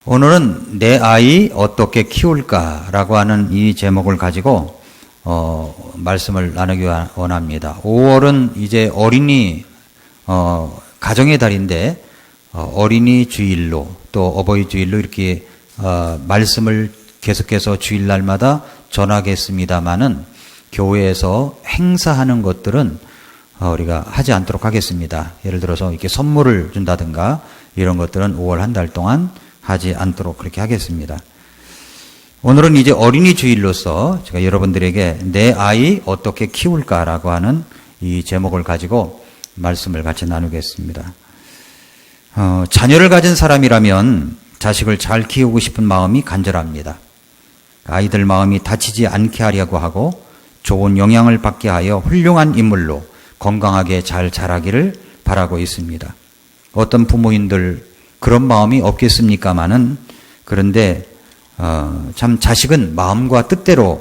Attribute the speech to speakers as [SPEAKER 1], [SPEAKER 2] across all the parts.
[SPEAKER 1] 오늘은 내 아이 어떻게 키울까라고 하는 이 제목을 가지고 말씀을 나누기 원합니다. 5월은 이제 어린이 가정의 달인데 어린이 주일로 또 어버이 주일로 이렇게 말씀을 계속해서 주일날마다 전하겠습니다마는 교회에서 행사하는 것들은 우리가 하지 않도록 하겠습니다. 예를 들어서 이렇게 선물을 준다든가 이런 것들은 5월 한 달 동안 하지 않도록 그렇게 하겠습니다. 오늘은 이제 어린이 주일로서 제가 여러분들에게 내 아이 어떻게 키울까라고 하는 이 제목을 가지고 말씀을 같이 나누겠습니다. 자녀를 가진 사람이라면 자식을 잘 키우고 싶은 마음이 간절합니다. 아이들 마음이 다치지 않게 하려고 하고 좋은 영향을 받게 하여 훌륭한 인물로 건강하게 잘 자라기를 바라고 있습니다. 어떤 부모님들 그런 마음이 없겠습니까마는 그런데 참 자식은 마음과 뜻대로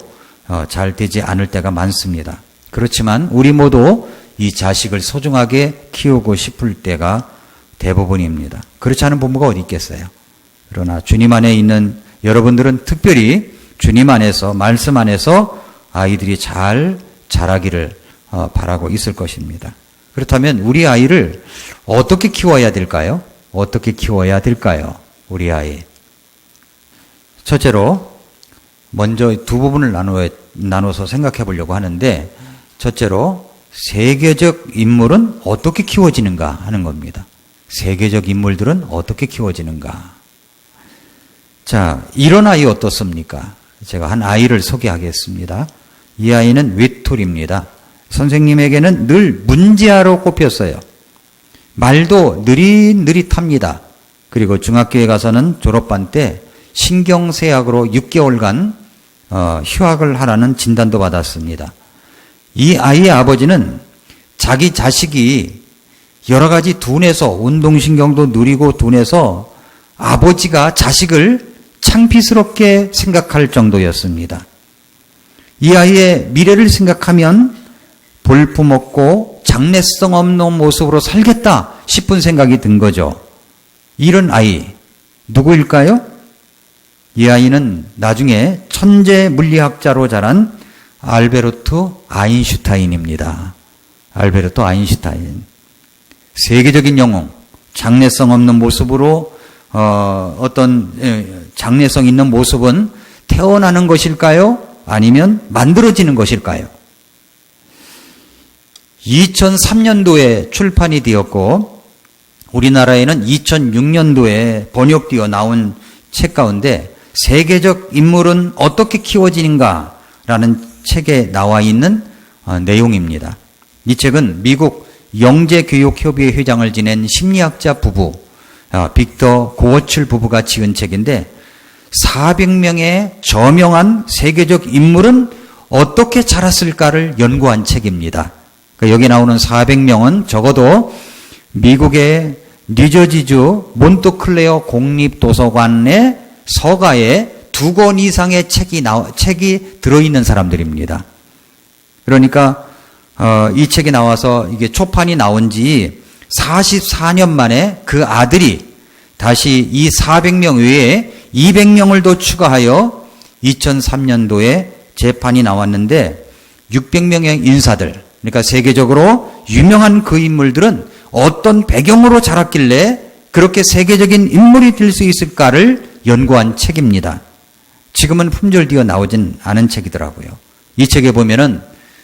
[SPEAKER 1] 잘 되지 않을 때가 많습니다. 그렇지만 우리 모두 이 자식을 소중하게 키우고 싶을 때가 대부분입니다. 그렇지 않은 부모가 어디 있겠어요? 그러나 주님 안에 있는 여러분들은 특별히 주님 안에서 말씀 안에서 아이들이 잘 자라기를 바라고 있을 것입니다. 그렇다면 우리 아이를 어떻게 키워야 될까요? 어떻게 키워야 될까요? 우리 아이. 첫째로 먼저 두 부분을 나눠서 생각해 보려고 하는데 첫째로 세계적 인물은 어떻게 키워지는가 하는 겁니다. 세계적 인물들은 어떻게 키워지는가. 자, 이런 아이 어떻습니까? 제가 한 아이를 소개하겠습니다. 이 아이는 외톨입니다. 선생님에게는 늘 문제아로 꼽혔어요. 말도 느릿느릿합니다. 그리고 중학교에 가서는 졸업반 때 신경쇠약으로 6개월간 휴학을 하라는 진단도 받았습니다. 이 아이의 아버지는 자기 자식이 여러 가지 둔해서 운동신경도 느리고 둔해서 아버지가 자식을 창피스럽게 생각할 정도였습니다. 이 아이의 미래를 생각하면 볼품없고 장래성 없는 모습으로 살겠다 싶은 생각이 든 거죠. 이런 아이 누구일까요? 이 아이는 나중에 천재 물리학자로 자란 알베르트 아인슈타인입니다. 알베르트 아인슈타인. 세계적인 영웅, 장래성 없는 모습으로 어떤 장래성 있는 모습은 태어나는 것일까요? 아니면 만들어지는 것일까요? 2003년도에 출판이 되었고 우리나라에는 2006년도에 번역되어 나온 책 가운데 세계적 인물은 어떻게 키워지는가라는 책에 나와 있는 내용입니다. 이 책은 미국 영재교육협의회 회장을 지낸 심리학자 부부 빅터 고어칠 부부가 지은 책인데 400명의 저명한 세계적 인물은 어떻게 자랐을까를 연구한 책입니다. 여기 나오는 400명은 적어도 미국의 뉴저지주 몬트클레어 공립도서관의 서가에 2권 이상의 책이 들어있는 사람들입니다. 그러니까 이 책이 나와서 이게 초판이 나온 지 44년 만에 그 아들이 다시 이 400명 외에 200명을 더 추가하여 2003년도에 재판이 나왔는데 600명의 인사들, 그러니까 세계적으로 유명한 그 인물들은 어떤 배경으로 자랐길래 그렇게 세계적인 인물이 될 수 있을까를 연구한 책입니다. 지금은 품절되어 나오진 않은 책이더라고요. 이 책에 보면은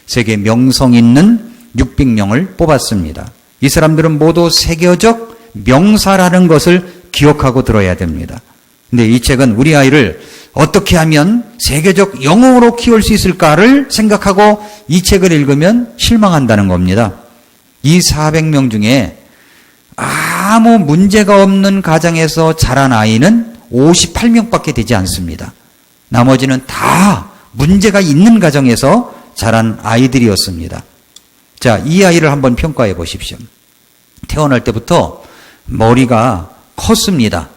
[SPEAKER 1] 세계 명성 있는 600명을 뽑았습니다. 이 사람들은 모두 세계적 명사라는 것을 기억하고 들어야 됩니다. 근데 이 책은 우리 아이를 어떻게 하면 세계적 영웅으로 키울 수 있을까를 생각하고 이 책을 읽으면 실망한다는 겁니다. 이 400명 중에 아무 문제가 없는 가정에서 자란 아이는 58명밖에 되지 않습니다. 나머지는 다 문제가 있는 가정에서 자란 아이들이었습니다. 자, 이 아이를 한번 평가해 보십시오. 태어날 때부터 머리가 컸습니다.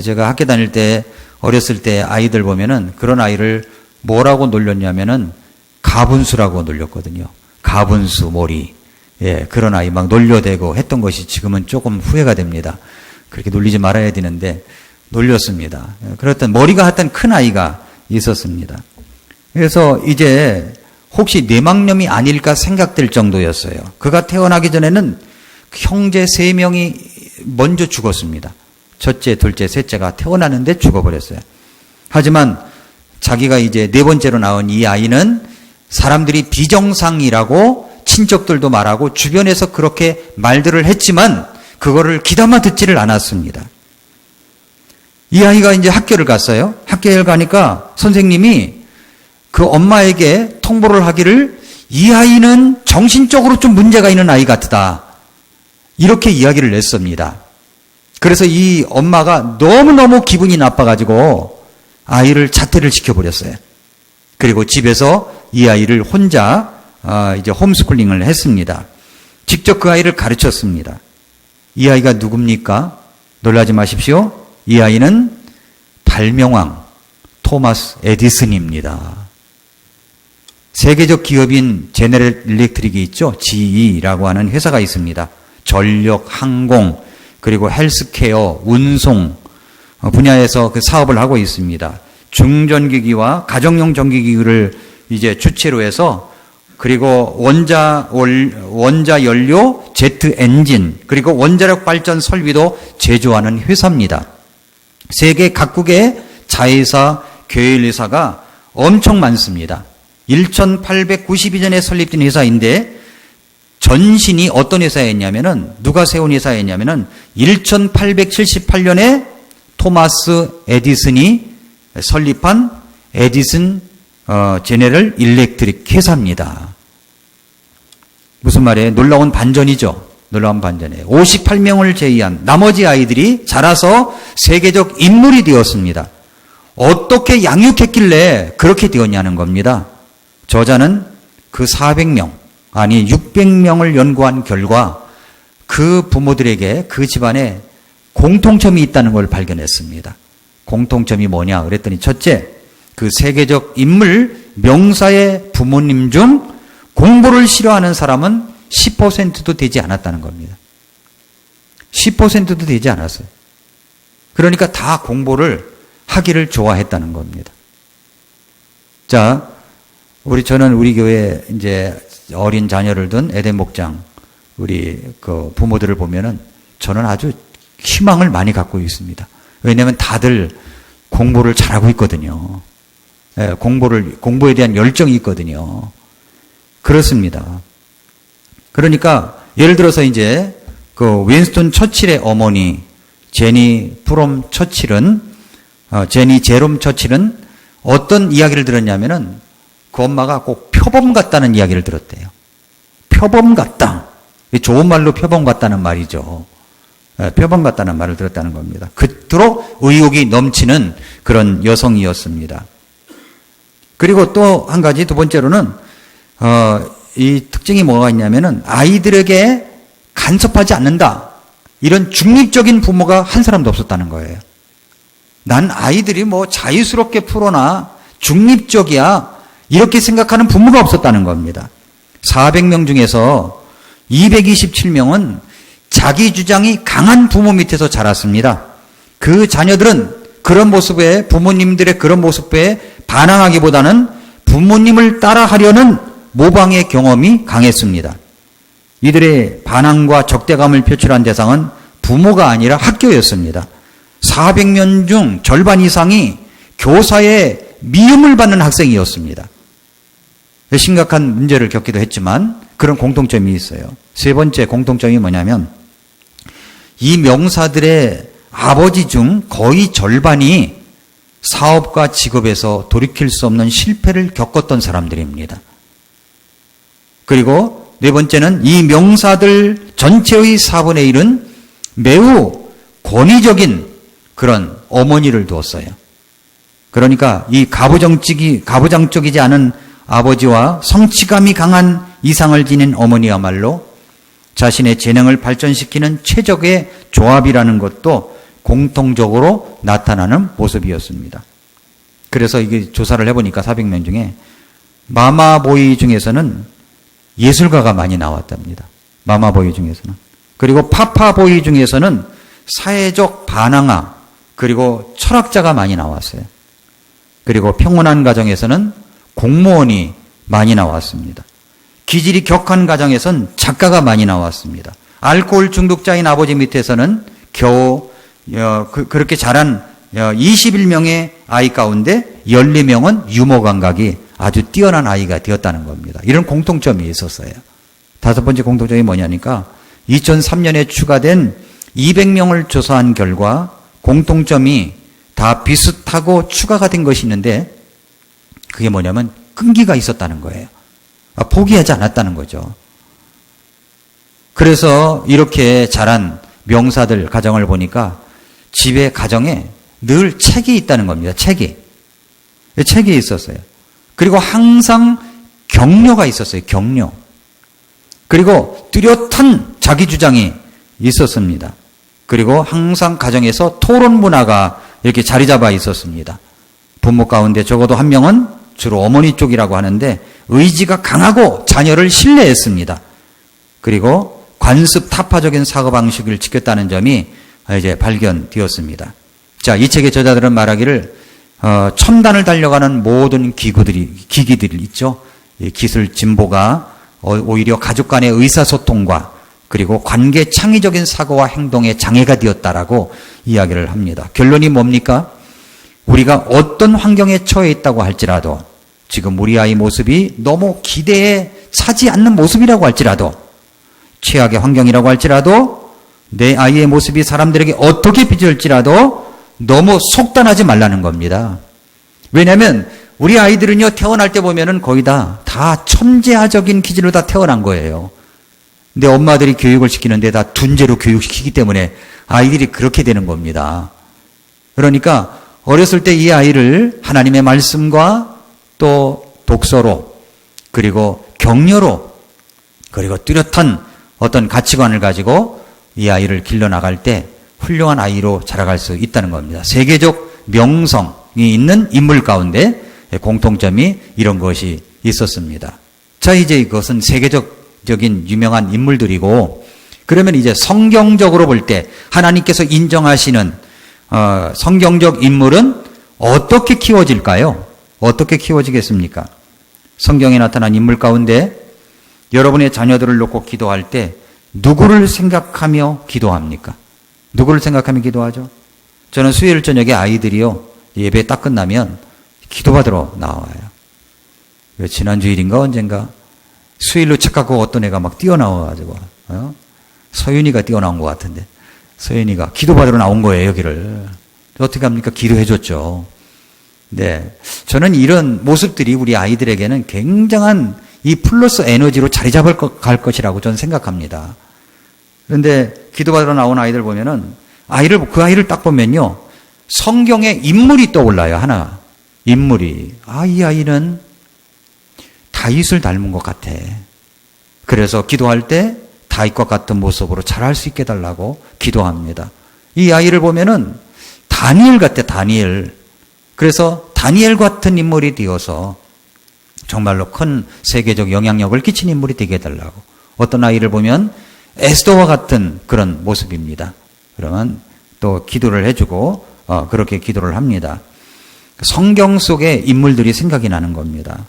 [SPEAKER 1] 제가 학교 다닐 때 어렸을 때 아이들 보면은 그런 아이를 뭐라고 놀렸냐면은 가분수라고 놀렸거든요. 가분수 머리. 예, 그런 아이 막 놀려대고 했던 것이 지금은 조금 후회가 됩니다. 그렇게 놀리지 말아야 되는데 놀렸습니다. 그랬더니 머리가 하여튼 큰 아이가 있었습니다. 그래서 이제 혹시 뇌막염이 아닐까 생각될 정도였어요. 그가 태어나기 전에는 형제 3명이 먼저 죽었습니다. 첫째, 둘째, 셋째가 태어나는데 죽어버렸어요. 하지만 자기가 이제 4번째로 낳은 이 아이는 사람들이 비정상이라고 친척들도 말하고 주변에서 그렇게 말들을 했지만 그거를 귀담아 듣지를 않았습니다. 이 아이가 이제 학교를 갔어요. 학교에 가니까 선생님이 그 엄마에게 통보를 하기를 이 아이는 정신적으로 좀 문제가 있는 아이 같다. 이렇게 이야기를 냈습니다. 그래서 이 엄마가 너무너무 기분이 나빠가지고 아이를 자퇴를 시켜버렸어요. 그리고 집에서 이 아이를 혼자 이제 홈스쿨링을 했습니다. 직접 그 아이를 가르쳤습니다. 이 아이가 누굽니까? 놀라지 마십시오. 이 아이는 발명왕 토마스 에디슨입니다. 세계적 기업인 제너럴 일렉트릭이 있죠. GE라고 하는 회사가 있습니다. 전력, 항공, 그리고 헬스케어, 운송 분야에서 그 사업을 하고 있습니다. 중전기기와 가정용 전기기기를 이제 주체로 해서 그리고 원자 연료, 제트 엔진, 그리고 원자력 발전 설비도 제조하는 회사입니다. 세계 각국의 자회사, 계열회사가 엄청 많습니다. 1892년에 설립된 회사인데 전신이 어떤 회사였냐면은 누가 세운 회사였냐면은 1878년에 토마스 에디슨이 설립한 에디슨 제너럴 일렉트릭 회사입니다. 무슨 말이에요? 놀라운 반전이죠. 놀라운 반전이에요. 58명을 제외한 나머지 아이들이 자라서 세계적 인물이 되었습니다. 어떻게 양육했길래 그렇게 되었냐는 겁니다. 저자는 그 400명, 아니 600명을 연구한 결과 그 부모들에게 그 집안에 공통점이 있다는 걸 발견했습니다. 공통점이 뭐냐 그랬더니 첫째, 그 세계적 인물 명사의 부모님 중 공부를 싫어하는 사람은 10%도 되지 않았다는 겁니다. 10%도 되지 않았어요. 그러니까 다 공부를 하기를 좋아했다는 겁니다. 자, 저는 우리 교회 이제 어린 자녀를 둔 에덴 목장 우리 그 부모들을 보면은 저는 아주 희망을 많이 갖고 있습니다. 왜냐하면 다들 공부를 잘하고 있거든요. 예, 공부에 대한 열정이 있거든요. 그렇습니다. 그러니까 예를 들어서 이제 그 윈스턴 처칠의 어머니 제니 제롬 처칠은 어떤 이야기를 들었냐면은 그 엄마가 꼭 표범 같다는 이야기를 들었대요. 표범 같다. 좋은 말로 표범 같다는 말이죠. 표범 같다는 말을 들었다는 겁니다. 그토록 의욕이 넘치는 그런 여성이었습니다. 그리고 또 한 가지, 두 번째로는 이 특징이 뭐가 있냐면은 아이들에게 간섭하지 않는다. 이런 중립적인 부모가 한 사람도 없었다는 거예요. 난 아이들이 뭐 자유스럽게 풀어나 중립적이야. 이렇게 생각하는 부모가 없었다는 겁니다. 400명 중에서 227명은 자기 주장이 강한 부모 밑에서 자랐습니다. 그 자녀들은 그런 모습에, 부모님들의 그런 모습에 반항하기보다는 부모님을 따라하려는 모방의 경험이 강했습니다. 이들의 반항과 적대감을 표출한 대상은 부모가 아니라 학교였습니다. 400명 중 절반 이상이 교사의 미움을 받는 학생이었습니다. 심각한 문제를 겪기도 했지만 그런 공통점이 있어요. 세 번째 공통점이 뭐냐면 이 명사들의 아버지 중 거의 절반이 사업과 직업에서 돌이킬 수 없는 실패를 겪었던 사람들입니다. 그리고 네 번째는 이 명사들 전체의 4분의 1은 매우 권위적인 그런 어머니를 두었어요. 그러니까 이 가부장적이지 않은 아버지와 성취감이 강한 이상을 지닌 어머니야말로 자신의 재능을 발전시키는 최적의 조합이라는 것도 공통적으로 나타나는 모습이었습니다. 그래서 이게 조사를 해보니까 400명 중에 마마보이 중에서는 예술가가 많이 나왔답니다. 마마보이 중에서는. 그리고 파파보이 중에서는 사회적 반항아, 그리고 철학자가 많이 나왔어요. 그리고 평온한 가정에서는 공무원이 많이 나왔습니다. 기질이 격한 가정에서는 작가가 많이 나왔습니다. 알코올 중독자인 아버지 밑에서는 겨우 그렇게 자란 21명의 아이 가운데 14명은 유머 감각이 아주 뛰어난 아이가 되었다는 겁니다. 이런 공통점이 있었어요. 다섯 번째 공통점이 뭐냐니까 2003년에 추가된 200명을 조사한 결과 공통점이 다 비슷하고 추가가 된 것이 있는데 그게 뭐냐면 끈기가 있었다는 거예요. 포기하지 않았다는 거죠. 그래서 이렇게 자란 명사들 가정을 보니까 집에 가정에 늘 책이 있다는 겁니다. 책이 있었어요. 그리고 항상 격려가 있었어요. 격려. 그리고 뚜렷한 자기 주장이 있었습니다. 그리고 항상 가정에서 토론 문화가 이렇게 자리 잡아 있었습니다. 부모 가운데 적어도 한 명은 주로 어머니 쪽이라고 하는데 의지가 강하고 자녀를 신뢰했습니다. 그리고 관습 타파적인 사고방식을 지켰다는 점이 이제 발견되었습니다. 자, 이 책의 저자들은 말하기를 첨단을 달려가는 모든 기기들이 있죠. 이 기술 진보가 오히려 가족 간의 의사소통과 그리고 관계 창의적인 사고와 행동에 장애가 되었다라고 이야기를 합니다. 결론이 뭡니까? 우리가 어떤 환경에 처해 있다고 할지라도 지금 우리 아이 모습이 너무 기대에 차지 않는 모습이라고 할지라도 최악의 환경이라고 할지라도 내 아이의 모습이 사람들에게 어떻게 비춰질지라도 너무 속단하지 말라는 겁니다. 왜냐하면 우리 아이들은요 태어날 때 보면은 거의 다 천재아적인 기질로 다 태어난 거예요. 근데 엄마들이 교육을 시키는데 다 둔재로 교육시키기 때문에 아이들이 그렇게 되는 겁니다. 그러니까 어렸을 때 이 아이를 하나님의 말씀과 또 독서로 그리고 격려로 그리고 뚜렷한 어떤 가치관을 가지고 이 아이를 길러나갈 때 훌륭한 아이로 자라갈 수 있다는 겁니다. 세계적 명성이 있는 인물 가운데 공통점이 이런 것이 있었습니다. 자, 이제 이것은 세계적인 유명한 인물들이고 그러면 이제 성경적으로 볼 때 하나님께서 인정하시는 성경적 인물은 어떻게 키워질까요? 어떻게 키워지겠습니까? 성경에 나타난 인물 가운데 여러분의 자녀들을 놓고 기도할 때 누구를 생각하며 기도합니까? 누구를 생각하며 기도하죠? 저는 수요일 저녁에 아이들이요 예배 딱 끝나면 기도받으러 나와요. 지난 주일인가 언젠가 수요일로 착각하고 어떤 애가 막 뛰어나와가지고 서윤이가 뛰어나온 것 같은데 서윤이가 기도받으러 나온 거예요 여기를. 어떻게 합니까? 기도해줬죠. 네, 저는 이런 모습들이 우리 아이들에게는 굉장한 이 플러스 에너지로 자리 잡을 갈 것이라고 저는 생각합니다. 그런데 기도받으러 나온 아이들 보면은 그 아이를 딱 보면요 성경에 인물이 떠올라요. 하나 인물이 이 아이는 다윗을 닮은 것 같아. 그래서 기도할 때 다윗과 같은 모습으로 자랄 수 있게 해달라고 기도합니다. 이 아이를 보면은 다니엘 같아. 다니엘. 그래서 다니엘 같은 인물이 되어서 정말로 큰 세계적 영향력을 끼친 인물이 되게 해달라고. 어떤 아이를 보면 에스더와 같은 그런 모습입니다. 그러면 또 기도를 해주고 그렇게 기도를 합니다. 성경 속의 인물들이 생각이 나는 겁니다.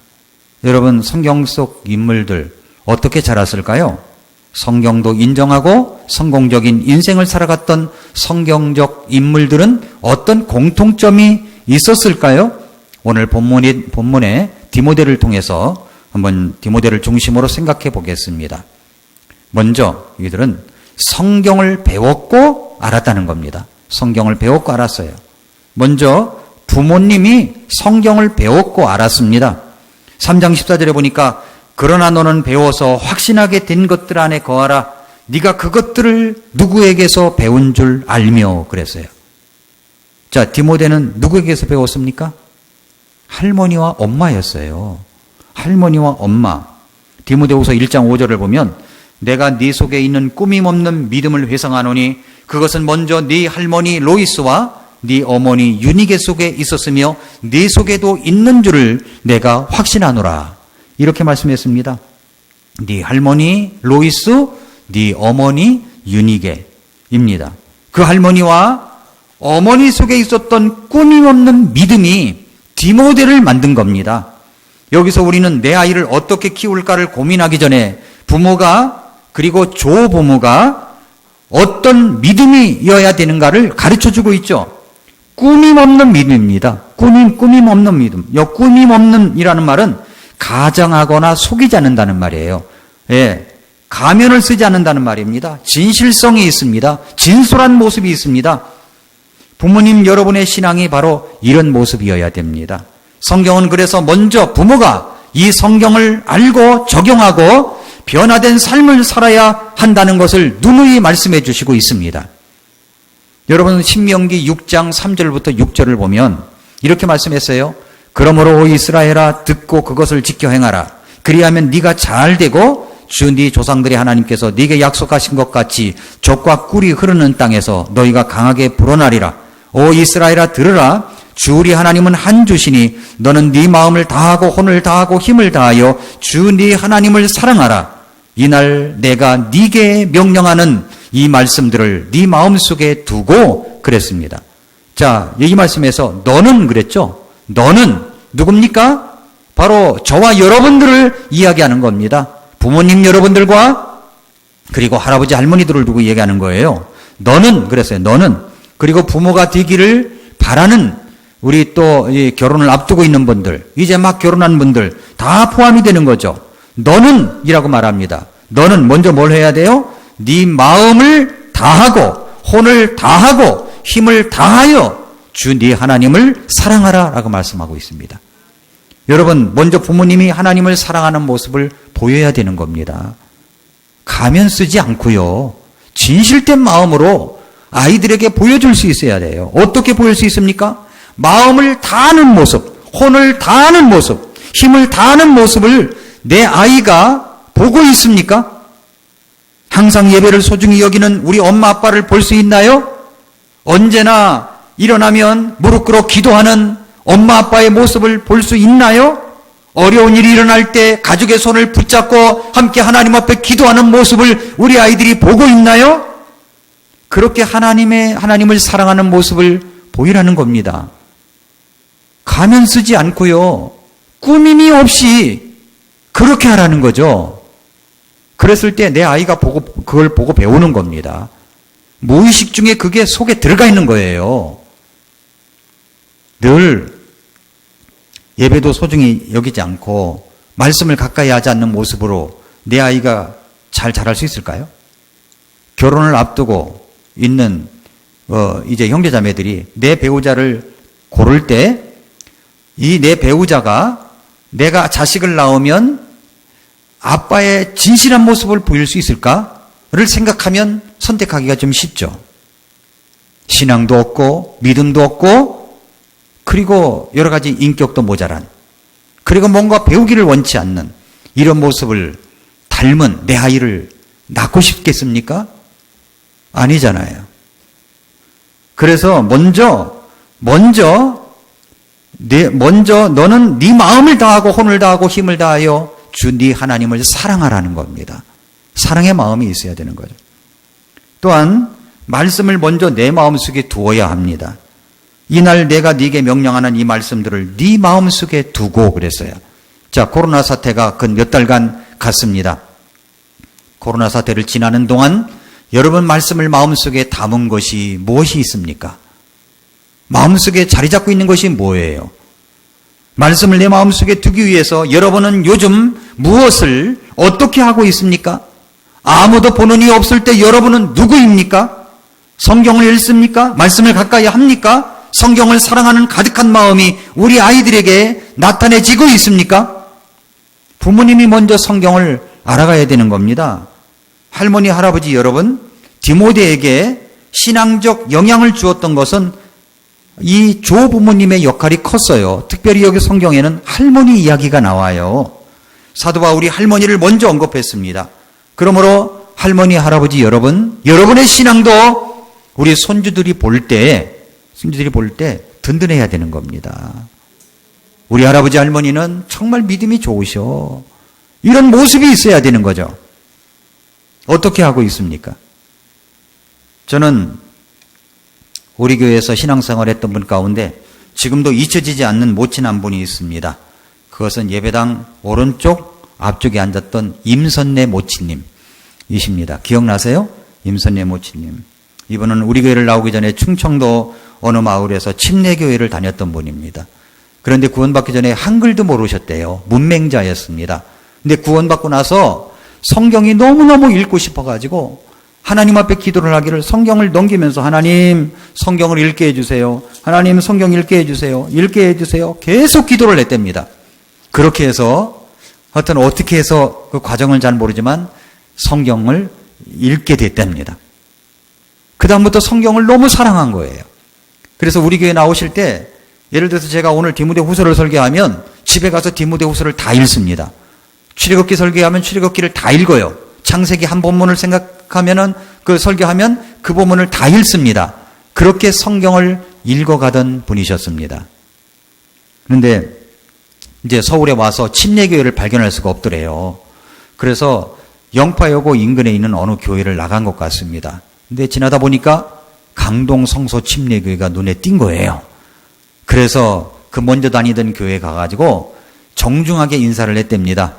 [SPEAKER 1] 여러분 성경 속 인물들 어떻게 자랐을까요? 성경도 인정하고 성공적인 인생을 살아갔던 성경적 인물들은 어떤 공통점이 있었을까요? 오늘 본문의 디모데를 통해서 한번 디모데를 중심으로 생각해 보겠습니다. 먼저 이들은 성경을 배웠고 알았다는 겁니다. 성경을 배웠고 알았어요. 먼저 부모님이 성경을 배웠고 알았습니다. 3장 14절에 보니까 그러나 너는 배워서 확신하게 된 것들 안에 거하라. 네가 그것들을 누구에게서 배운 줄 알며 그랬어요. 자, 디모데는 누구에게서 배웠습니까? 할머니와 엄마였어요. 할머니와 엄마. 디모데후서 1장 5절을 보면 내가 네 속에 있는 꾸밈없는 믿음을 회상하노니 그것은 먼저 네 할머니 로이스와 네 어머니 유니게 속에 있었으며 네 속에도 있는 줄을 내가 확신하노라. 이렇게 말씀했습니다. 네 할머니 로이스, 네 어머니 유니게입니다. 그 할머니와 어머니 속에 있었던 꾸밈없는 믿음이 디모데를 만든 겁니다. 여기서 우리는 내 아이를 어떻게 키울까를 고민하기 전에 부모가 그리고 조부모가 어떤 믿음이어야 되는가를 가르쳐주고 있죠. 꾸밈없는 믿음입니다. 꾸밈없는 믿음. 이 꾸밈없는이라는 말은 가정하거나 속이지 않는다는 말이에요. 예, 가면을 쓰지 않는다는 말입니다. 진실성이 있습니다. 진솔한 모습이 있습니다. 부모님 여러분의 신앙이 바로 이런 모습이어야 됩니다. 성경은 그래서 먼저 부모가 이 성경을 알고 적용하고 변화된 삶을 살아야 한다는 것을 누누이 말씀해 주시고 있습니다. 여러분 신명기 6장 3절부터 6절을 보면 이렇게 말씀했어요. 그러므로 오 이스라엘아 듣고 그것을 지켜 행하라. 그리하면 네가 잘 되고 주 네 조상들의 하나님께서 네게 약속하신 것 같이 젖과 꿀이 흐르는 땅에서 너희가 강하게 불어나리라. 오 이스라엘아 들으라. 주 우리 하나님은 한 주시니 너는 네 마음을 다하고 혼을 다하고 힘을 다하여 주 네 하나님을 사랑하라. 이날 내가 네게 명령하는 이 말씀들을 네 마음속에 두고 그랬습니다. 자, 이 말씀에서 너는 그랬죠. 너는 누굽니까? 바로 저와 여러분들을 이야기하는 겁니다. 부모님 여러분들과 그리고 할아버지 할머니들을 두고 얘기하는 거예요. 너는 그랬어요. 너는. 그리고 부모가 되기를 바라는 우리 또 결혼을 앞두고 있는 분들, 이제 막 결혼한 분들 다 포함이 되는 거죠. 너는 이라고 말합니다. 너는 먼저 뭘 해야 돼요? 네 마음을 다하고 혼을 다하고 힘을 다하여 주 네 하나님을 사랑하라 라고 말씀하고 있습니다. 여러분 먼저 부모님이 하나님을 사랑하는 모습을 보여야 되는 겁니다. 가면 쓰지 않고요. 진실된 마음으로 아이들에게 보여줄 수 있어야 돼요. 어떻게 보일 수 있습니까? 마음을 다하는 모습, 혼을 다하는 모습, 힘을 다하는 모습을 내 아이가 보고 있습니까? 항상 예배를 소중히 여기는 우리 엄마 아빠를 볼 수 있나요? 언제나 일어나면 무릎 꿇어 기도하는 엄마 아빠의 모습을 볼 수 있나요? 어려운 일이 일어날 때 가족의 손을 붙잡고 함께 하나님 앞에 기도하는 모습을 우리 아이들이 보고 있나요? 그렇게 하나님을 사랑하는 모습을 보이라는 겁니다. 가면 쓰지 않고요. 꾸밈이 없이 그렇게 하라는 거죠. 그랬을 때 내 아이가 그걸 보고 배우는 겁니다. 무의식 중에 그게 속에 들어가 있는 거예요. 늘 예배도 소중히 여기지 않고 말씀을 가까이 하지 않는 모습으로 내 아이가 잘 자랄 수 있을까요? 결혼을 앞두고 있는 이제 형제자매들이 내 배우자를 고를 때 이 내 배우자가 내가 자식을 낳으면 아빠의 진실한 모습을 보일 수 있을까를 생각하면 선택하기가 좀 쉽죠. 신앙도 없고 믿음도 없고 그리고 여러 가지 인격도 모자란 그리고 뭔가 배우기를 원치 않는 이런 모습을 닮은 내 아이를 낳고 싶겠습니까? 아니잖아요. 그래서 먼저 너는 네 마음을 다하고 혼을 다하고 힘을 다하여 주 네 하나님을 사랑하라는 겁니다. 사랑의 마음이 있어야 되는 거죠. 또한 말씀을 먼저 내 마음속에 두어야 합니다. 이날 내가 네게 명령하는 이 말씀들을 네 마음속에 두고 그랬어요. 자, 코로나 사태가 근 몇 달간 갔습니다. 코로나 사태를 지나는 동안 여러분 말씀을 마음속에 담은 것이 무엇이 있습니까? 마음속에 자리 잡고 있는 것이 뭐예요? 말씀을 내 마음속에 두기 위해서 여러분은 요즘 무엇을 어떻게 하고 있습니까? 아무도 보는 이 없을 때 여러분은 누구입니까? 성경을 읽습니까? 말씀을 가까이 합니까? 성경을 사랑하는 가득한 마음이 우리 아이들에게 나타내지고 있습니까? 부모님이 먼저 성경을 알아가야 되는 겁니다. 할머니, 할아버지 여러분, 디모데에게 신앙적 영향을 주었던 것은 이 조부모님의 역할이 컸어요. 특별히 여기 성경에는 할머니 이야기가 나와요. 사도 바울이 할머니를 먼저 언급했습니다. 그러므로 할머니, 할아버지 여러분, 여러분의 신앙도 우리 손주들이 볼 때 든든해야 되는 겁니다. 우리 할아버지 할머니는 정말 믿음이 좋으셔. 이런 모습이 있어야 되는 거죠. 어떻게 하고 있습니까? 저는 우리 교회에서 신앙생활 했던 분 가운데 지금도 잊혀지지 않는 모친 한 분이 있습니다. 그것은 예배당 오른쪽 앞쪽에 앉았던 임선내 모친님이십니다. 기억나세요? 임선내 모친님. 이분은 우리 교회를 나오기 전에 충청도 어느 마을에서 침례교회를 다녔던 분입니다. 그런데 구원받기 전에 한글도 모르셨대요. 문맹자였습니다. 근데 구원받고 나서 성경이 너무너무 읽고 싶어가지고 하나님 앞에 기도를 하기를 성경을 넘기면서 하나님 성경을 읽게 해주세요. 하나님 성경 읽게 해주세요. 읽게 해주세요. 계속 기도를 했답니다. 그렇게 해서 하여튼 어떻게 해서 그 과정을 잘 모르지만 성경을 읽게 됐답니다. 그 다음부터 성경을 너무 사랑한 거예요. 그래서 우리 교회 나오실 때 예를 들어서 제가 오늘 디모데후서를 설교하면 집에 가서 디모데후서를 다 읽습니다. 출애굽기 설교하면 출애굽기를 다 읽어요. 창세기 한 본문을 생각하면은 그 설교하면 그 본문을 다 읽습니다. 그렇게 성경을 읽어가던 분이셨습니다. 그런데 이제 서울에 와서 침례교회를 발견할 수가 없더래요. 그래서 영파여고 인근에 있는 어느 교회를 나간 것 같습니다. 근데 지나다 보니까 강동 성소 침례교회가 눈에 띈 거예요. 그래서 그 먼저 다니던 교회에 가가지고 정중하게 인사를 했답니다.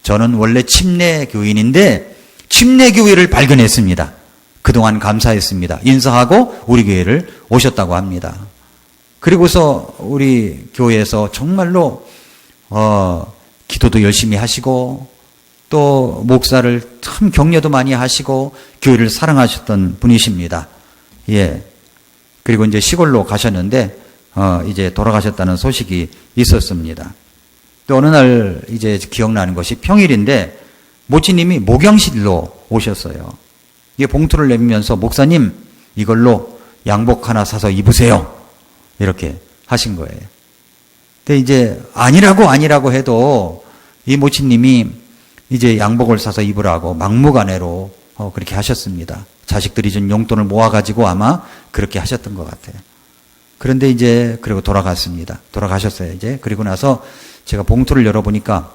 [SPEAKER 1] 저는 원래 침례교인인데 침례교회를 발견했습니다. 그동안 감사했습니다. 인사하고 우리 교회를 오셨다고 합니다. 그리고서 우리 교회에서 정말로 기도도 열심히 하시고 또 목사를 참 격려도 많이 하시고 교회를 사랑하셨던 분이십니다. 예. 그리고 이제 시골로 가셨는데 이제 돌아가셨다는 소식이 있었습니다. 또 어느 날 이제 기억나는 것이 평일인데 모치님이 목양실로 오셨어요. 이게 봉투를 내밀면서 목사님 이걸로 양복 하나 사서 입으세요. 이렇게 하신 거예요. 근데 이제 아니라고 해도 이 모치님이 이제 양복을 사서 입으라고 막무가내로 그렇게 하셨습니다. 자식들이 준 용돈을 모아가지고 아마 그렇게 하셨던 것 같아요. 그런데 이제 그리고 돌아갔습니다. 돌아가셨어요. 이제 그리고 나서 제가 봉투를 열어보니까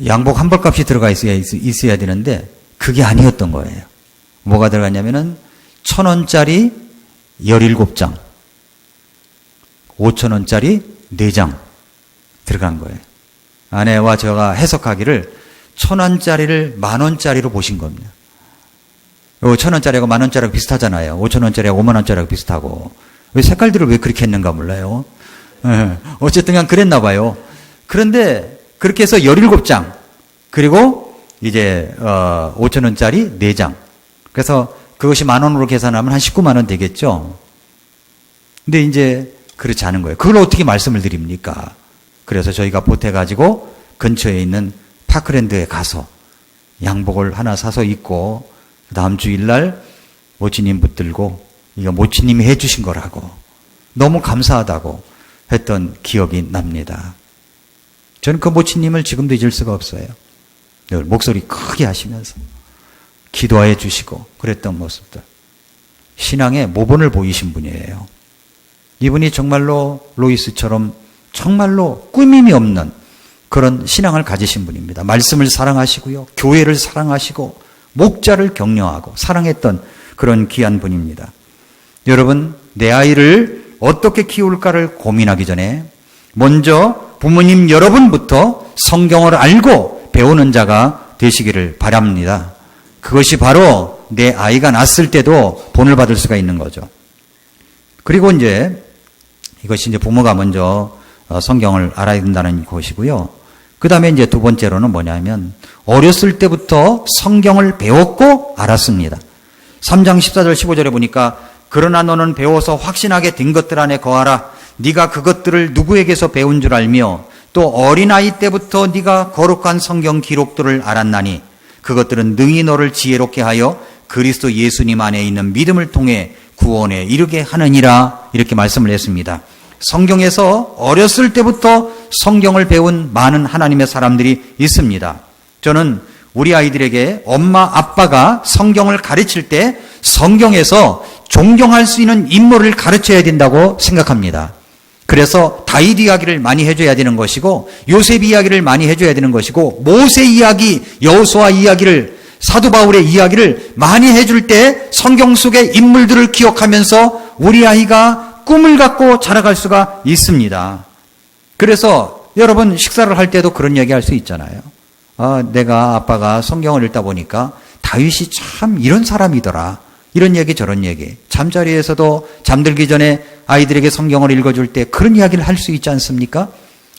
[SPEAKER 1] 양복 한 벌값이 들어가 있어야 되는데 그게 아니었던 거예요. 뭐가 들어갔냐면은 1,000원짜리 17장, 5,000원짜리 4장 들어간 거예요. 아내와 제가 해석하기를 1,000원짜리를 10,000원짜리로 보신 겁니다. 1,000원짜리하고 10,000원짜리하고 비슷하잖아요. 5,000원짜리하고 50,000원짜리하고 비슷하고. 왜 색깔들을 왜 그렇게 했는가 몰라요. 어쨌든 그냥 그랬나 봐요. 그런데 그렇게 해서 17장 그리고 이제 5,000원짜리 4장. 그래서 그것이 10,000원으로 계산하면 한 19만 원 되겠죠. 근데 이제 그렇지 않은 거예요. 그걸 어떻게 말씀을 드립니까? 그래서 저희가 보태가지고 근처에 있는 파크랜드에 가서 양복을 하나 사서 입고 다음 주일날 모치님 붙들고 이거 모치님이 해주신 거라고 너무 감사하다고 했던 기억이 납니다. 저는 그 모치님을 지금도 잊을 수가 없어요. 늘 목소리 크게 하시면서 기도해 주시고 그랬던 모습들. 신앙의 모본을 보이신 분이에요. 이분이 정말로 로이스처럼 정말로 꾸밈이 없는 그런 신앙을 가지신 분입니다. 말씀을 사랑하시고요. 교회를 사랑하시고 목자를 격려하고 사랑했던 그런 귀한 분입니다. 여러분, 내 아이를 어떻게 키울까를 고민하기 전에 먼저 부모님 여러분부터 성경을 알고 배우는 자가 되시기를 바랍니다. 그것이 바로 내 아이가 낳았을 때도 본을 받을 수가 있는 거죠. 그리고 이제 이것이 이제 부모가 먼저 성경을 알아야 된다는 것이고요. 그 다음에 이제 두 번째로는 뭐냐면 어렸을 때부터 성경을 배웠고 알았습니다. 3장 14절 15절에 보니까 그러나 너는 배워서 확신하게 된 것들 안에 거하라. 네가 그것들을 누구에게서 배운 줄 알며 또 어린아이 때부터 네가 거룩한 성경 기록들을 알았나니 그것들은 능히 너를 지혜롭게 하여 그리스도 예수님 안에 있는 믿음을 통해 구원에 이르게 하느니라. 이렇게 말씀을 했습니다. 성경에서 어렸을 때부터 성경을 배운 많은 하나님의 사람들이 있습니다. 저는 우리 아이들에게 엄마 아빠가 성경을 가르칠 때 성경에서 존경할 수 있는 인물을 가르쳐야 된다고 생각합니다. 그래서 다윗 이야기를 많이 해줘야 되는 것이고 요셉 이야기를 많이 해줘야 되는 것이고 모세 이야기, 여호수아 이야기를 사도 바울의 이야기를 많이 해줄 때 성경 속의 인물들을 기억하면서 우리 아이가 꿈을 갖고 자라갈 수가 있습니다. 그래서 여러분 식사를 할 때도 그런 얘기 할 수 있잖아요. 내가 아빠가 성경을 읽다 보니까 다윗이 참 이런 사람이더라. 이런 얘기 저런 얘기. 잠자리에서도 잠들기 전에 아이들에게 성경을 읽어줄 때 그런 이야기를 할 수 있지 않습니까?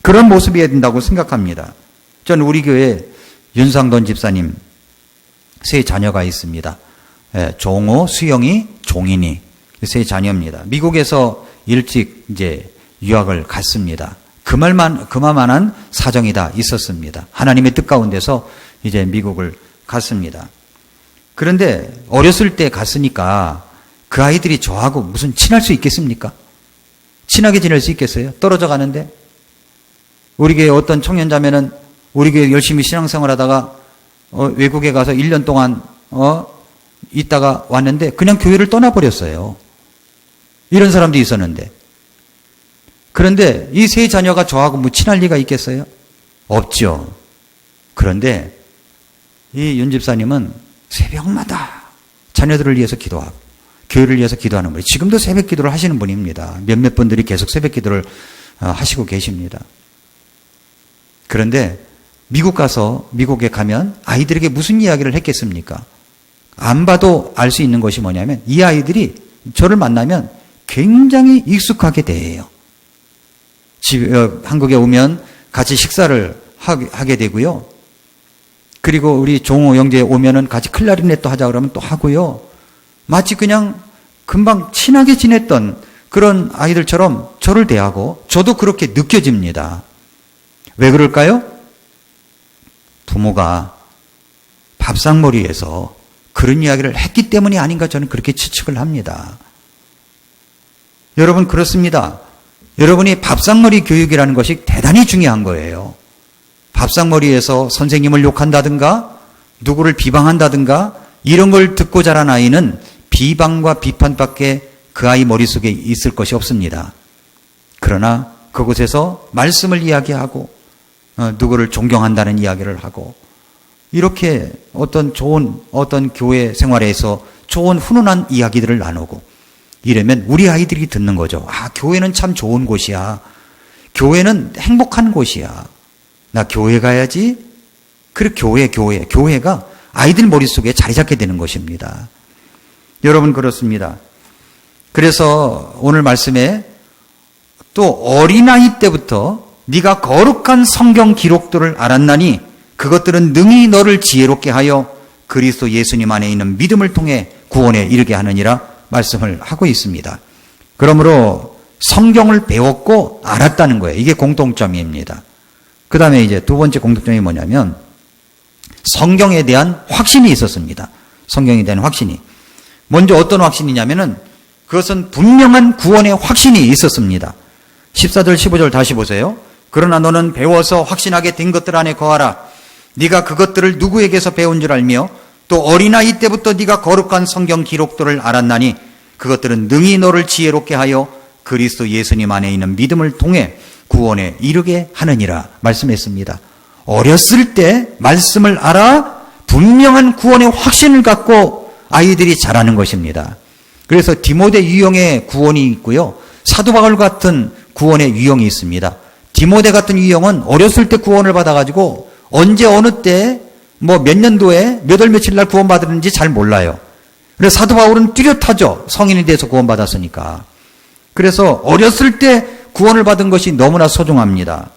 [SPEAKER 1] 그런 모습이어야 된다고 생각합니다. 저는 우리 교회 윤상돈 집사님 세 자녀가 있습니다. 종호, 수영이, 종인이 세 자녀입니다. 미국에서 일찍 이제 유학을 갔습니다. 그만한 사정이 다 있었습니다. 하나님의 뜻 가운데서 이제 미국을 갔습니다. 그런데 어렸을 때 갔으니까 그 아이들이 저하고 무슨 친할 수 있겠습니까? 친하게 지낼 수 있겠어요? 떨어져 가는데? 우리 교회 어떤 청년자매는 우리 교회 열심히 신앙생활 하다가 외국에 가서 1년 동안 있다가 왔는데 그냥 교회를 떠나버렸어요. 이런 사람도 있었는데. 그런데 이 세 자녀가 저하고 뭐 친할 리가 있겠어요? 없죠. 그런데 이 윤 집사님은 새벽마다 자녀들을 위해서 기도하고 교회를 위해서 기도하는 분이 지금도 새벽 기도를 하시는 분입니다. 몇몇 분들이 계속 새벽 기도를 하시고 계십니다. 그런데 미국에 가면 아이들에게 무슨 이야기를 했겠습니까? 안 봐도 알 수 있는 것이 뭐냐면 이 아이들이 저를 만나면 굉장히 익숙하게 대해요. 한국에 오면 같이 식사를 하게 되고요. 그리고 우리 종호 형제 오면은 같이 클라리넷도 하자 그러면 또 하고요. 마치 그냥 금방 친하게 지냈던 그런 아이들처럼 저를 대하고 저도 그렇게 느껴집니다. 왜 그럴까요? 부모가 밥상머리에서 그런 이야기를 했기 때문이 아닌가 저는 그렇게 추측을 합니다. 여러분 그렇습니다. 여러분이 밥상머리 교육이라는 것이 대단히 중요한 거예요. 밥상머리에서 선생님을 욕한다든가 누구를 비방한다든가 이런 걸 듣고 자란 아이는 비방과 비판밖에 그 아이 머릿속에 있을 것이 없습니다. 그러나 그곳에서 말씀을 이야기하고 누구를 존경한다는 이야기를 하고 이렇게 어떤 교회 생활에서 좋은 훈훈한 이야기들을 나누고 이러면 우리 아이들이 듣는 거죠. 교회는 참 좋은 곳이야. 교회는 행복한 곳이야. 나 교회 가야지. 그리고 교회가 아이들 머릿속에 자리 잡게 되는 것입니다. 여러분 그렇습니다. 그래서 오늘 말씀에 또 어린아이 때부터 네가 거룩한 성경 기록들을 알았나니 그것들은 능히 너를 지혜롭게 하여 그리스도 예수님 안에 있는 믿음을 통해 구원에 이르게 하느니라 말씀을 하고 있습니다. 그러므로 성경을 배웠고 알았다는 거예요. 이게 공통점입니다. 그 다음에 이제 두 번째 공통점이 뭐냐면 성경에 대한 확신이 있었습니다. 성경에 대한 확신이. 먼저 어떤 확신이냐면은 그것은 분명한 구원의 확신이 있었습니다. 14절 15절 다시 보세요. 그러나 너는 배워서 확신하게 된 것들 안에 거하라. 네가 그것들을 누구에게서 배운 줄 알며 또 어린아이 때부터 네가 거룩한 성경 기록들을 알았나니 그것들은 능히 너를 지혜롭게 하여 그리스도 예수님 안에 있는 믿음을 통해 구원에 이르게 하느니라 말씀했습니다. 어렸을 때 말씀을 알아 분명한 구원의 확신을 갖고 아이들이 자라는 것입니다. 그래서 디모데 유형의 구원이 있고요. 사도 바울 같은 구원의 유형이 있습니다. 디모데 같은 유형은 어렸을 때 구원을 받아가지고 언제 어느 때 몇 년도에 몇 월 며칠 날 구원받았는지 잘 몰라요. 그래서 사도 바울은 뚜렷하죠. 성인이 돼서 구원받았으니까. 그래서 어렸을 때 구원을 받은 것이 너무나 소중합니다.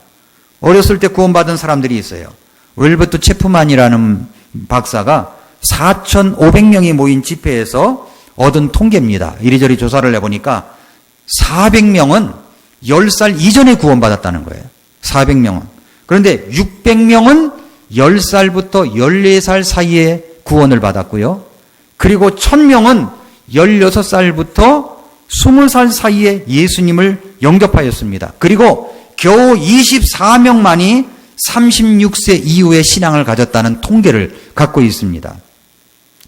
[SPEAKER 1] 어렸을 때 구원받은 사람들이 있어요. 웰버트 체프만이라는 박사가 4,500명이 모인 집회에서 얻은 통계입니다. 이리저리 조사를 해보니까 400명은 10살 이전에 구원받았다는 거예요. 400명은. 그런데 600명은 10살부터 14살 사이에 구원을 받았고요. 그리고 1000명은 16살부터 20살 사이에 예수님을 영접하였습니다. 그리고 겨우 24명만이 36세 이후에 신앙을 가졌다는 통계를 갖고 있습니다.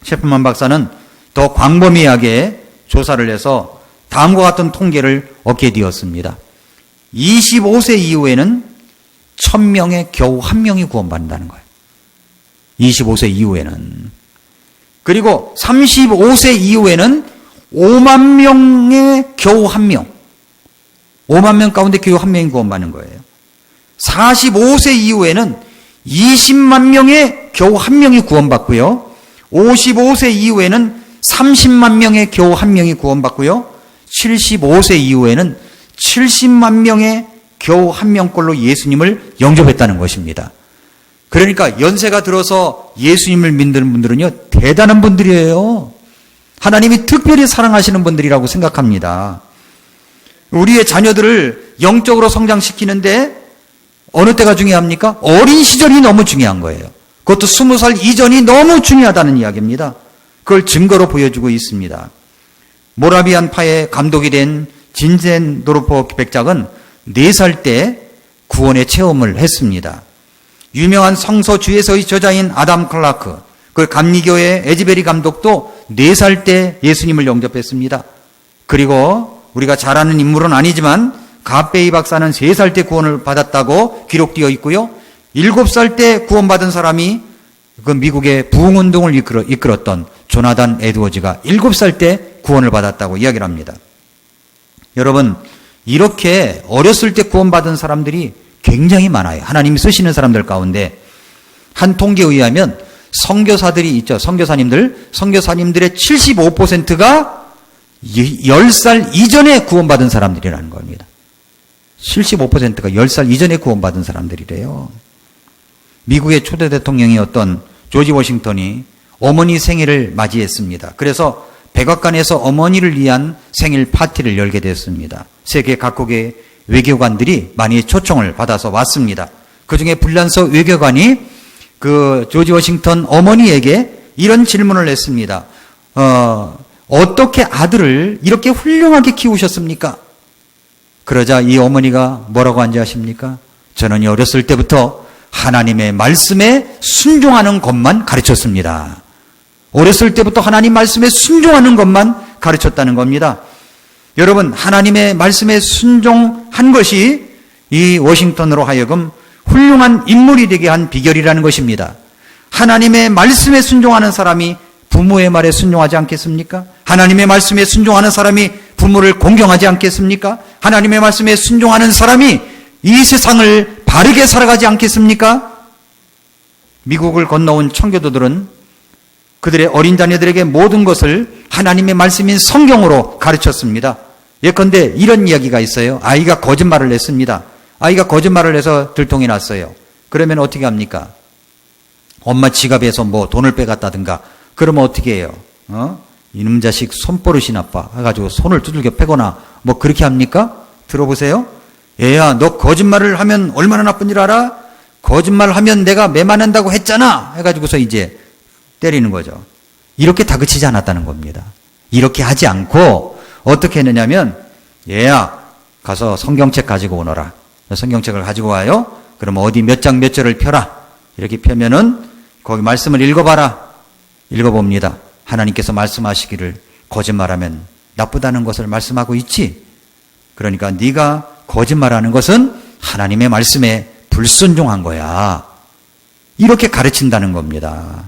[SPEAKER 1] 셰프만 박사는 더 광범위하게 조사를 해서 다음과 같은 통계를 얻게 되었습니다. 25세 이후에는 1000명에 겨우 1명이 구원받는다는 거예요. 25세 이후에는. 그리고 35세 이후에는 5만 명에 겨우 1명. 5만 명 가운데 겨우 1명이 구원받는 거예요. 45세 이후에는 20만 명에 겨우 1명이 구원받고요. 55세 이후에는 30만 명에 겨우 1명이 구원받고요. 75세 이후에는 70만 명에 겨우 1명꼴로 예수님을 영접했다는 것입니다. 그러니까 연세가 들어서 예수님을 믿는 분들은요, 대단한 분들이에요. 하나님이 특별히 사랑하시는 분들이라고 생각합니다. 우리의 자녀들을 영적으로 성장시키는데 어느 때가 중요합니까? 어린 시절이 너무 중요한 거예요. 그것도 20살 이전이 너무 중요하다는 이야기입니다. 그걸 증거로 보여주고 있습니다. 모라비안파의 감독이 된 진젠도르프 백작은 4살 때 구원의 체험을 했습니다. 유명한 성서 주에서의 저자인 아담 클라크, 그 감리교의 에즈베리 감독도 4살 때 예수님을 영접했습니다. 그리고 우리가 잘 아는 인물은 아니지만 갓베이 박사는 3살 때 구원을 받았다고 기록되어 있고요. 7살 때 구원받은 사람이 그 미국의 부흥운동을 이끌었던 조나단 에드워즈가 7살 때 구원을 받았다고 이야기를 합니다. 여러분, 이렇게 어렸을 때 구원받은 사람들이 굉장히 많아요. 하나님이 쓰시는 사람들 가운데 한 통계에 의하면 선교사들이 있죠. 선교사님들의 75%가 10살 이전에 구원받은 사람들이라는 겁니다. 75%가 10살 이전에 구원받은 사람들이래요. 미국의 초대 대통령이었던 조지 워싱턴이 어머니 생일을 맞이했습니다. 그래서 백악관에서 어머니를 위한 생일 파티를 열게 됐습니다. 세계 각국의 외교관들이 많이 초청을 받아서 왔습니다. 그중에 불란서 외교관이 그 조지 워싱턴 어머니에게 이런 질문을 했습니다. 어떻게 아들을 이렇게 훌륭하게 키우셨습니까? 그러자 이 어머니가 뭐라고 한지 아십니까? 저는 어렸을 때부터 하나님의 말씀에 순종하는 것만 가르쳤습니다. 어렸을 때부터 하나님 말씀에 순종하는 것만 가르쳤다는 겁니다. 여러분, 하나님의 말씀에 순종한 것이 이 워싱턴으로 하여금 훌륭한 인물이 되게 한 비결이라는 것입니다. 하나님의 말씀에 순종하는 사람이 부모의 말에 순종하지 않겠습니까? 하나님의 말씀에 순종하는 사람이 부모를 공경하지 않겠습니까? 하나님의 말씀에 순종하는 사람이 이 세상을 바르게 살아가지 않겠습니까? 미국을 건너온 청교도들은 그들의 어린 자녀들에게 모든 것을 하나님의 말씀인 성경으로 가르쳤습니다. 예컨대 이런 이야기가 있어요. 아이가 거짓말을 했습니다. 아이가 거짓말을 해서 들통이 났어요. 그러면 어떻게 합니까? 엄마 지갑에서 뭐 돈을 빼갔다든가 그러면 어떻게 해요? 이놈 자식 손버릇이 나빠 해가지고 손을 두들겨 패거나 뭐 그렇게 합니까? 들어보세요. 얘야, 너 거짓말을 하면 얼마나 나쁜 줄 알아? 거짓말하면 내가 매 맞는다고 했잖아 해가지고서 이제 때리는 거죠. 이렇게 다그치지 않았다는 겁니다. 이렇게 하지 않고 어떻게 했느냐면, 얘야, 가서 성경책 가지고 오너라. 성경책을 가지고 와요. 그럼 어디 몇 장 몇 절을 펴라. 이렇게 펴면은 거기 말씀을 읽어봐라. 읽어봅니다. 하나님께서 말씀하시기를 거짓말하면 나쁘다는 것을 말씀하고 있지. 그러니까 네가 거짓말하는 것은 하나님의 말씀에 불순종한 거야. 이렇게 가르친다는 겁니다.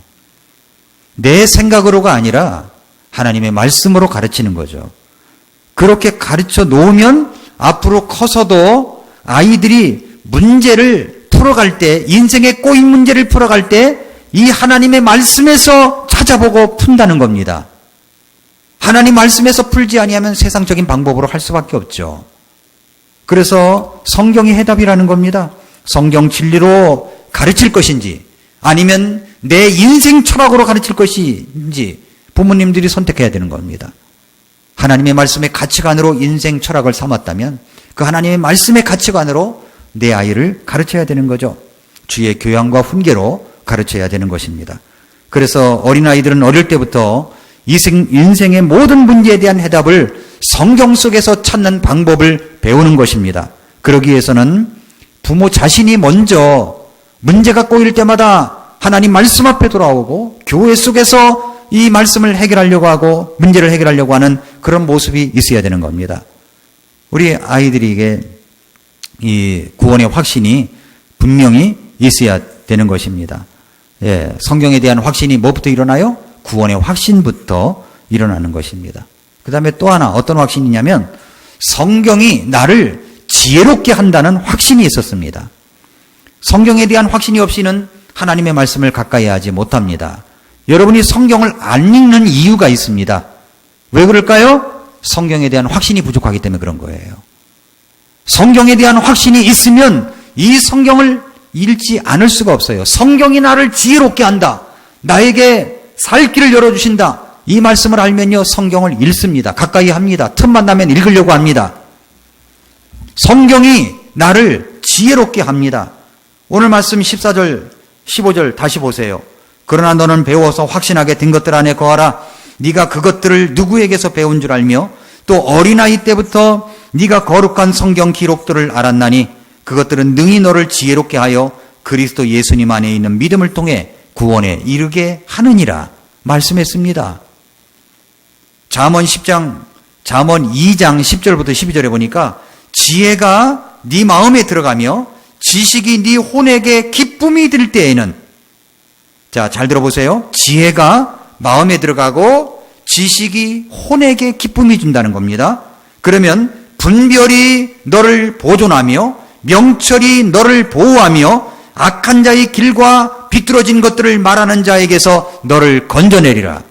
[SPEAKER 1] 내 생각으로가 아니라 하나님의 말씀으로 가르치는 거죠. 그렇게 가르쳐 놓으면 앞으로 커서도 아이들이 문제를 풀어갈 때, 인생의 꼬인 문제를 풀어갈 때 이 하나님의 말씀에서 찾아보고 푼다는 겁니다. 하나님 말씀에서 풀지 아니하면 세상적인 방법으로 할 수밖에 없죠. 그래서 성경이 해답이라는 겁니다. 성경 진리로 가르칠 것인지 아니면 내 인생 철학으로 가르칠 것인지 부모님들이 선택해야 되는 겁니다. 하나님의 말씀의 가치관으로 인생 철학을 삼았다면 그 하나님의 말씀의 가치관으로 내 아이를 가르쳐야 되는 거죠. 주의 교양과 훈계로 가르쳐야 되는 것입니다. 그래서 어린아이들은 어릴 때부터 인생의 모든 문제에 대한 해답을 성경 속에서 찾는 방법을 배우는 것입니다. 그러기 위해서는 부모 자신이 먼저 문제가 꼬일 때마다 하나님 말씀 앞에 돌아오고 교회 속에서 이 말씀을 해결하려고 하고 문제를 해결하려고 하는 그런 모습이 있어야 되는 겁니다. 우리 아이들에게 이 구원의 확신이 분명히 있어야 되는 것입니다. 예, 성경에 대한 확신이 뭐부터 일어나요? 구원의 확신부터 일어나는 것입니다. 그 다음에 또 하나 어떤 확신이냐면 성경이 나를 지혜롭게 한다는 확신이 있었습니다. 성경에 대한 확신이 없이는 하나님의 말씀을 가까이 하지 못합니다. 여러분이 성경을 안 읽는 이유가 있습니다. 왜 그럴까요? 성경에 대한 확신이 부족하기 때문에 그런 거예요. 성경에 대한 확신이 있으면 이 성경을 읽지 않을 수가 없어요. 성경이 나를 지혜롭게 한다. 나에게 살 길을 열어주신다. 이 말씀을 알면요, 성경을 읽습니다. 가까이 합니다. 틈만 나면 읽으려고 합니다. 성경이 나를 지혜롭게 합니다. 오늘 말씀 14절, 15절 다시 보세요. 그러나 너는 배워서 확신하게 된 것들 안에 거하라. 네가 그것들을 누구에게서 배운 줄 알며 또 어린아이 때부터 네가 거룩한 성경 기록들을 알았나니 그것들은 능히 너를 지혜롭게 하여 그리스도 예수님 안에 있는 믿음을 통해 구원에 이르게 하느니라 말씀했습니다. 잠언 2장 10절부터 12절에 보니까 지혜가 네 마음에 들어가며 지식이 네 혼에게 기쁨이 들 때에는, 자, 잘 들어보세요. 지혜가 마음에 들어가고 지식이 혼에게 기쁨이 준다는 겁니다. 그러면 분별이 너를 보존하며 명철이 너를 보호하며 악한 자의 길과 비뚤어진 것들을 말하는 자에게서 너를 건져내리라.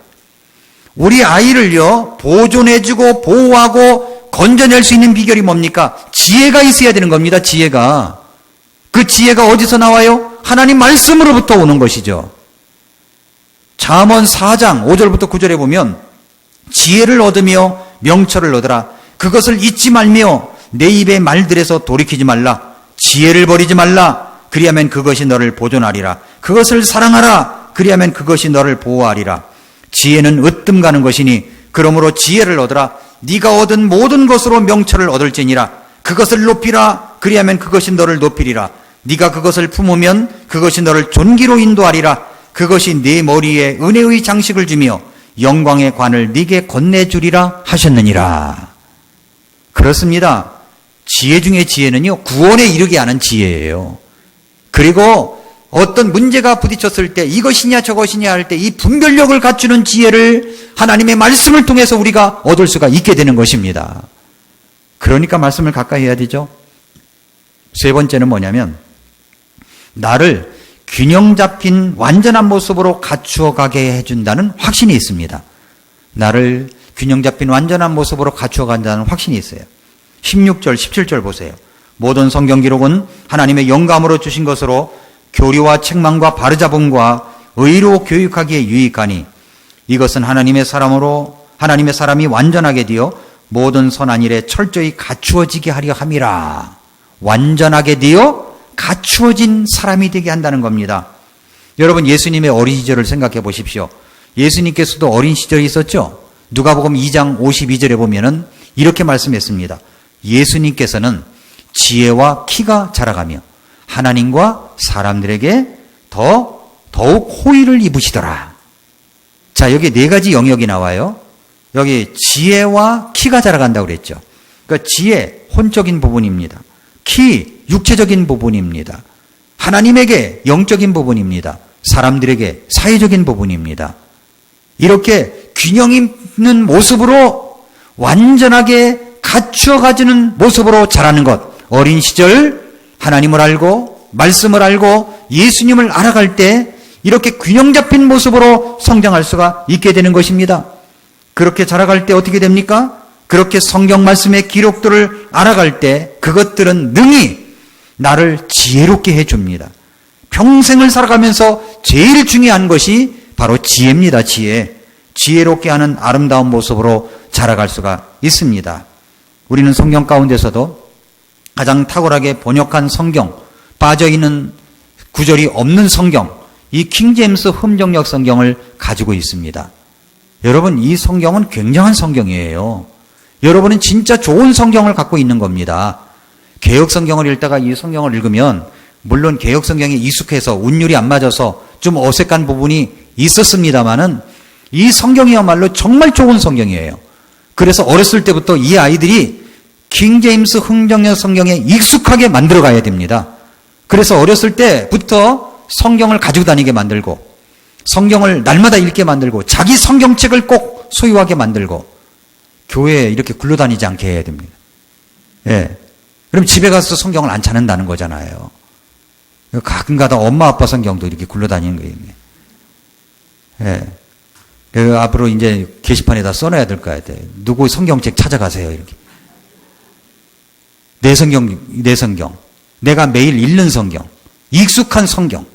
[SPEAKER 1] 우리 아이를요, 보존해주고 보호하고 건져낼 수 있는 비결이 뭡니까? 지혜가 있어야 되는 겁니다. 지혜가. 그 지혜가 어디서 나와요? 하나님 말씀으로부터 오는 것이죠. 잠언 4장 5절부터 9절에 보면 지혜를 얻으며 명철을 얻으라. 그것을 잊지 말며 내 입의 말들에서 돌이키지 말라. 지혜를 버리지 말라. 그리하면 그것이 너를 보존하리라. 그것을 사랑하라. 그리하면 그것이 너를 보호하리라. 지혜는 으뜸 가는 것이니 그러므로 지혜를 얻으라. 네가 얻은 모든 것으로 명철을 얻을지니라. 그것을 높이라. 그리하면 그것이 너를 높이리라. 네가 그것을 품으면 그것이 너를 존귀로 인도하리라. 그것이 네 머리에 은혜의 장식을 주며 영광의 관을 네게 건네주리라 하셨느니라. 그렇습니다. 지혜 중에 지혜는요, 구원에 이르게 하는 지혜예요. 그리고 어떤 문제가 부딪혔을 때 이것이냐 저것이냐 할 때 이 분별력을 갖추는 지혜를 하나님의 말씀을 통해서 우리가 얻을 수가 있게 되는 것입니다. 그러니까 말씀을 가까이 해야 되죠. 세 번째는 뭐냐면 나를 균형 잡힌 완전한 모습으로 갖추어 가게 해준다는 확신이 있습니다. 나를 균형 잡힌 완전한 모습으로 갖추어 간다는 확신이 있어요. 16절, 17절 보세요. 모든 성경 기록은 하나님의 영감으로 주신 것으로 교리와 책망과 바르잡음과 의로 교육하기에 유익하니 이것은 하나님의 사람이 완전하게 되어 모든 선한 일에 철저히 갖추어지게 하려 함이라. 완전하게 되어 갖추어진 사람이 되게 한다는 겁니다. 여러분, 예수님의 어린 시절을 생각해 보십시오. 예수님께서도 어린 시절이 있었죠. 누가복음 2장 52절에 보면은 이렇게 말씀했습니다. 예수님께서는 지혜와 키가 자라가며 하나님과 사람들에게 더욱 호의를 입으시더라. 자, 여기 네 가지 영역이 나와요. 여기 지혜와 키가 자라간다고 그랬죠. 그러니까 지혜, 혼적인 부분입니다. 키, 육체적인 부분입니다. 하나님에게 영적인 부분입니다. 사람들에게 사회적인 부분입니다. 이렇게 균형 있는 모습으로 완전하게 갖추어 가지는 모습으로 자라는 것. 어린 시절 하나님을 알고 말씀을 알고 예수님을 알아갈 때 이렇게 균형 잡힌 모습으로 성장할 수가 있게 되는 것입니다. 그렇게 자라갈 때 어떻게 됩니까? 그렇게 성경 말씀의 기록들을 알아갈 때 그것들은 능히 나를 지혜롭게 해줍니다. 평생을 살아가면서 제일 중요한 것이 바로 지혜입니다. 지혜롭게 하는 아름다운 모습으로 자라갈 수가 있습니다. 우리는 성경 가운데서도 가장 탁월하게 번역한 성경, 빠져있는 구절이 없는 성경, 이 킹제임스 흠정역 성경을 가지고 있습니다. 여러분, 이 성경은 굉장한 성경이에요. 여러분은 진짜 좋은 성경을 갖고 있는 겁니다. 개역 성경을 읽다가 이 성경을 읽으면 물론 개역 성경에 익숙해서 운율이 안 맞아서 좀 어색한 부분이 있었습니다만은 이 성경이야말로 정말 좋은 성경이에요. 그래서 어렸을 때부터 이 아이들이 킹제임스 흥정역 성경에 익숙하게 만들어 가야 됩니다. 그래서 어렸을 때부터 성경을 가지고 다니게 만들고 성경을 날마다 읽게 만들고 자기 성경책을 꼭 소유하게 만들고 교회에 이렇게 굴러다니지 않게 해야 됩니다. 예. 그럼 집에 가서 성경을 안 찾는다는 거잖아요. 가끔가다 엄마 아빠 성경도 이렇게 굴러다니는 거예요. 예. 그 앞으로 이제 게시판에다 써놔야 될 거 같아요. 누구 성경책 찾아가세요. 이렇게. 내 성경. 내가 매일 읽는 성경. 익숙한 성경.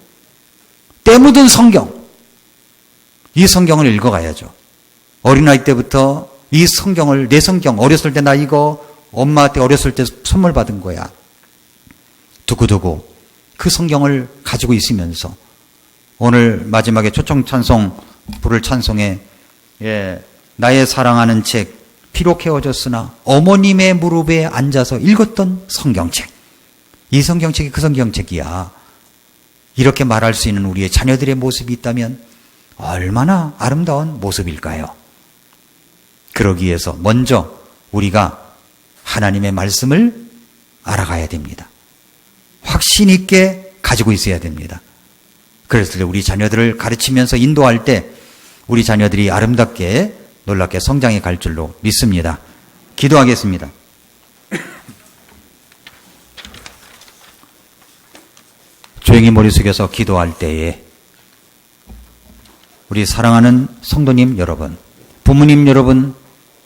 [SPEAKER 1] 때 묻은 성경. 이 성경을 읽어가야죠. 어린아이 때부터 이 성경을, 내 성경, 어렸을 때 나 이거 엄마한테 어렸을 때 선물 받은 거야. 두고두고 그 성경을 가지고 있으면서 오늘 마지막에 초청 찬송 부를 찬송에 나의 사랑하는 책 피로 캐어졌으나 어머님의 무릎에 앉아서 읽었던 성경책. 이 성경책이 그 성경책이야. 이렇게 말할 수 있는 우리의 자녀들의 모습이 있다면 얼마나 아름다운 모습일까요? 그러기 위해서 먼저 우리가 하나님의 말씀을 알아가야 됩니다. 확신 있게 가지고 있어야 됩니다. 그래서 우리 자녀들을 가르치면서 인도할 때 우리 자녀들이 아름답게 놀랍게 성장해 갈 줄로 믿습니다. 기도하겠습니다. 조용히 머리 숙여서 기도할 때에 우리 사랑하는 성도님 여러분, 부모님 여러분,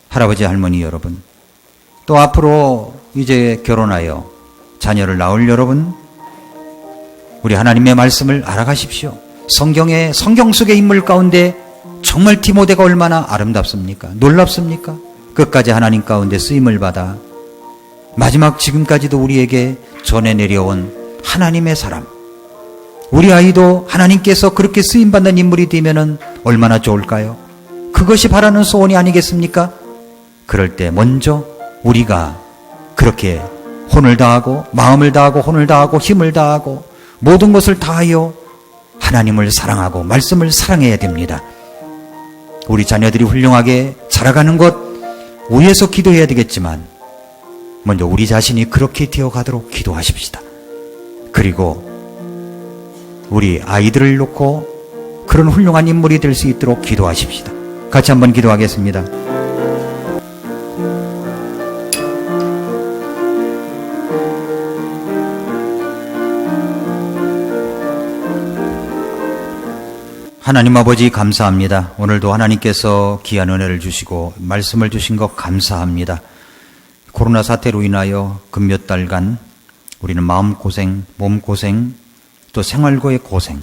[SPEAKER 1] 할아버지 할머니 여러분, 또 앞으로 이제 결혼하여 자녀를 낳을 여러분, 우리 하나님의 말씀을 알아가십시오. 성경 속의 인물 가운데 정말 디모데가 얼마나 아름답습니까? 놀랍습니까? 끝까지 하나님 가운데 쓰임을 받아 마지막 지금까지도 우리에게 전해 내려온 하나님의 사람, 우리 아이도 하나님께서 그렇게 쓰임받는 인물이 되면 얼마나 좋을까요? 그것이 바라는 소원이 아니겠습니까? 그럴 때 먼저 우리가 그렇게 혼을 다하고 마음을 다하고 혼을 다하고 힘을 다하고 모든 것을 다하여 하나님을 사랑하고 말씀을 사랑해야 됩니다. 우리 자녀들이 훌륭하게 자라가는 것 위해서 기도해야 되겠지만 먼저 우리 자신이 그렇게 되어가도록 기도하십시다. 그리고 우리 아이들을 놓고 그런 훌륭한 인물이 될 수 있도록 기도하십시다. 같이 한번 기도하겠습니다. 하나님 아버지 감사합니다. 오늘도 하나님께서 귀한 은혜를 주시고 말씀을 주신 것 감사합니다. 코로나 사태로 인하여 근 몇 달간 우리는 마음고생, 몸고생, 또 생활고의 고생,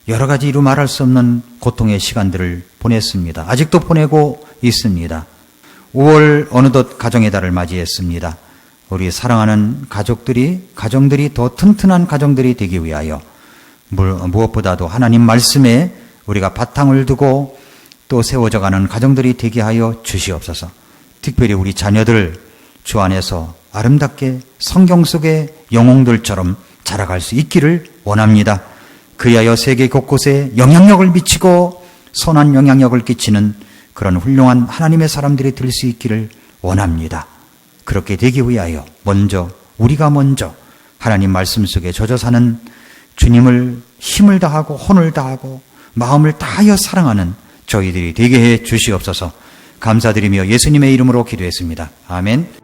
[SPEAKER 1] 여러 가지 이루 말할 수 없는 고통의 시간들을 보냈습니다. 아직도 보내고 있습니다. 5월 어느덧 가정의 달을 맞이했습니다. 우리 사랑하는 가정들이 더 튼튼한 가정들이 되기 위하여 무엇보다도 하나님 말씀에 우리가 바탕을 두고 또 세워져가는 가정들이 되게 하여 주시옵소서. 특별히 우리 자녀들 주 안에서 아름답게 성경 속의 영웅들처럼 자라갈 수 있기를 원합니다. 그리하여 세계 곳곳에 영향력을 미치고 선한 영향력을 끼치는 그런 훌륭한 하나님의 사람들이 될 수 있기를 원합니다. 그렇게 되기 위하여 우리가 먼저 하나님 말씀 속에 젖어 사는 주님을 힘을 다하고 혼을 다하고 마음을 다하여 사랑하는 저희들이 되게 해 주시옵소서. 감사드리며 예수님의 이름으로 기도했습니다. 아멘.